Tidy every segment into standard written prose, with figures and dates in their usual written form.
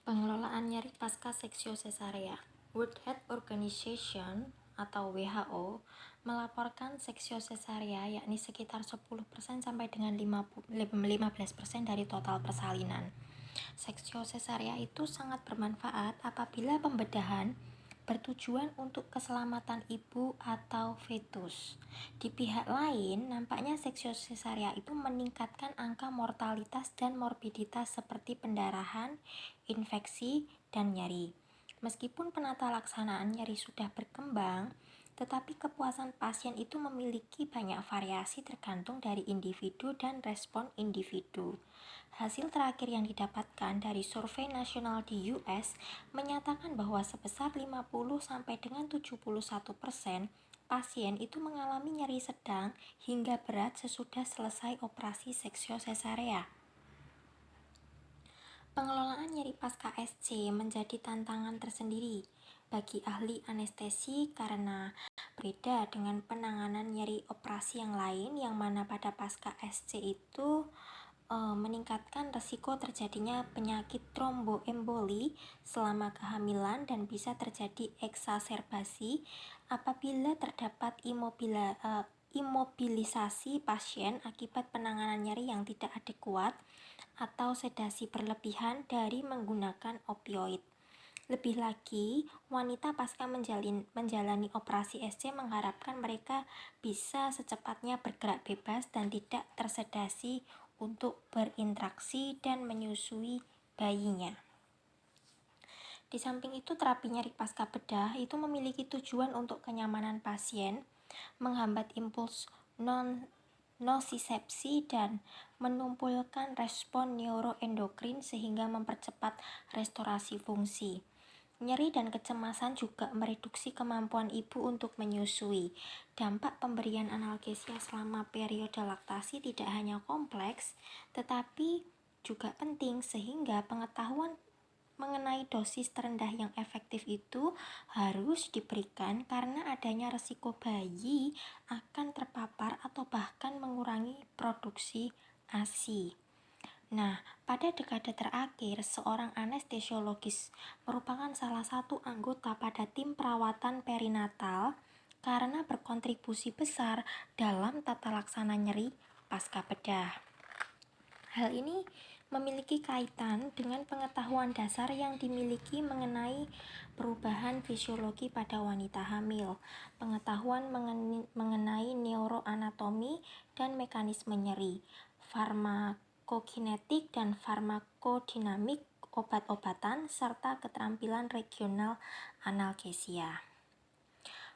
Pengelolaan nyeri pasca seksio sesarea. World Health Organization atau WHO melaporkan seksio sesarea yakni sekitar 10% sampai dengan 15% dari total persalinan. Seksio sesarea itu sangat bermanfaat apabila pembedahan bertujuan untuk keselamatan ibu atau fetus. Di pihak lain, nampaknya seksio sesarea itu meningkatkan angka mortalitas dan morbiditas seperti pendarahan, infeksi, dan nyeri. Meskipun penata laksanaan nyeri sudah berkembang, tetapi kepuasan pasien itu memiliki banyak variasi tergantung dari individu dan respon individu. Hasil terakhir yang didapatkan dari survei nasional di US menyatakan bahwa sebesar 50 sampai dengan 71% pasien itu mengalami nyeri sedang hingga berat sesudah selesai operasi seksio sesarea. Pengelolaan nyeri pasca SC menjadi tantangan tersendiri bagi ahli anestesi karena berbeda dengan penanganan nyeri operasi yang lain, yang mana pada pasca SC itu meningkatkan resiko terjadinya penyakit tromboemboli selama kehamilan dan bisa terjadi eksaserbasi apabila terdapat imobilisasi pasien akibat penanganan nyeri yang tidak adekuat atau sedasi berlebihan dari menggunakan opioid. Lebih lagi, wanita pasca menjalani operasi SC mengharapkan mereka bisa secepatnya bergerak bebas dan tidak tersedasi untuk berinteraksi dan menyusui bayinya. Di samping itu, terapi nyeri pasca bedah itu memiliki tujuan untuk kenyamanan pasien, menghambat impuls nosisepsi dan menumpulkan respon neuroendokrin sehingga mempercepat restorasi fungsi. Nyeri dan kecemasan juga mereduksi kemampuan ibu untuk menyusui. Dampak pemberian analgesia selama periode laktasi tidak hanya kompleks, tetapi juga penting sehingga pengetahuan mengenai dosis terendah yang efektif itu harus diberikan karena adanya resiko bayi akan terpapar atau bahkan mengurangi produksi ASI. Nah, pada dekade terakhir, seorang anestesiologis merupakan salah satu anggota pada tim perawatan perinatal karena berkontribusi besar dalam tata laksana nyeri pasca bedah. Hal ini memiliki kaitan dengan pengetahuan dasar yang dimiliki mengenai perubahan fisiologi pada wanita hamil, pengetahuan mengenai neuroanatomi dan mekanisme nyeri, farmakokinetik dan farmakodinamik obat-obatan, serta keterampilan regional analgesia.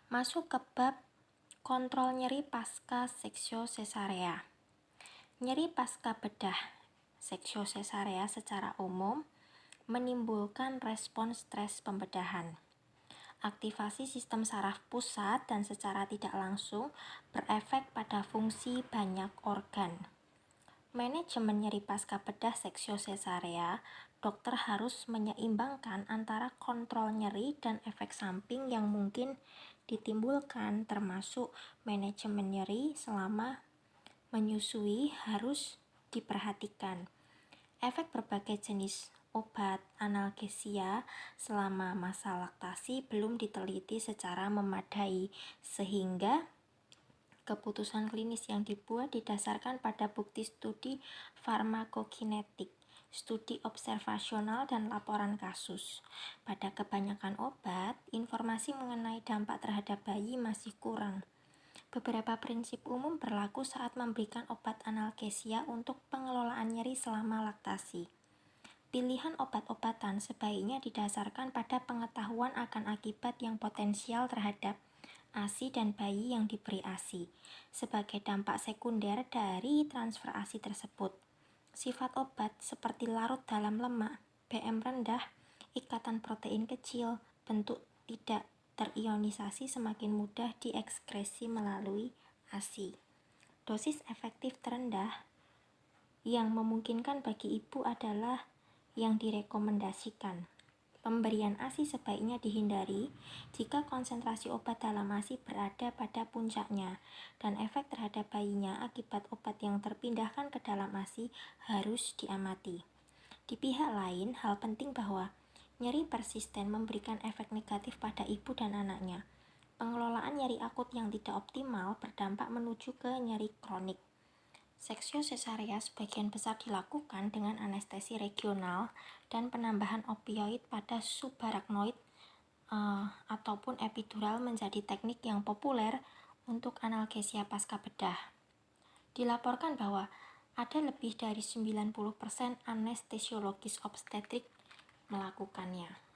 Masuk ke bab kontrol nyeri pasca seksio sesarea. Nyeri pasca bedah seksio sesarea secara umum menimbulkan respon stres pembedahan. Aktivasi sistem saraf pusat dan secara tidak langsung berefek pada fungsi banyak organ. Manajemen nyeri pasca bedah seksio sesarea, dokter harus menyeimbangkan antara kontrol nyeri dan efek samping yang mungkin ditimbulkan, termasuk manajemen nyeri selama menyusui harus diperhatikan. Efek berbagai jenis obat analgesia selama masa laktasi belum diteliti secara memadai, sehingga keputusan klinis yang dibuat didasarkan pada bukti studi farmakokinetik, studi observasional, dan laporan kasus. Pada kebanyakan obat, informasi mengenai dampak terhadap bayi masih kurang. Beberapa prinsip umum berlaku saat memberikan obat analgesia untuk pengelolaan nyeri selama laktasi. Pilihan obat-obatan sebaiknya didasarkan pada pengetahuan akan akibat yang potensial terhadap ASI dan bayi yang diberi ASI, sebagai dampak sekunder dari transfer ASI tersebut. Sifat obat seperti larut dalam lemak, BM rendah, ikatan protein kecil, bentuk tidak terionisasi semakin mudah diekskresi melalui ASI. Dosis efektif terendah yang memungkinkan bagi ibu adalah yang direkomendasikan. Pemberian ASI sebaiknya dihindari jika konsentrasi obat dalam ASI berada pada puncaknya dan efek terhadap bayinya akibat obat yang terpindahkan ke dalam ASI harus diamati. Di pihak lain, hal penting bahwa nyeri persisten memberikan efek negatif pada ibu dan anaknya. Pengelolaan nyeri akut yang tidak optimal berdampak menuju ke nyeri kronik. Seksio sesarea sebagian besar dilakukan dengan anestesi regional dan penambahan opioid pada subarachnoid ataupun epidural menjadi teknik yang populer untuk analgesia pasca bedah. Dilaporkan bahwa ada lebih dari 90% anestesiologis obstetrik melakukannya.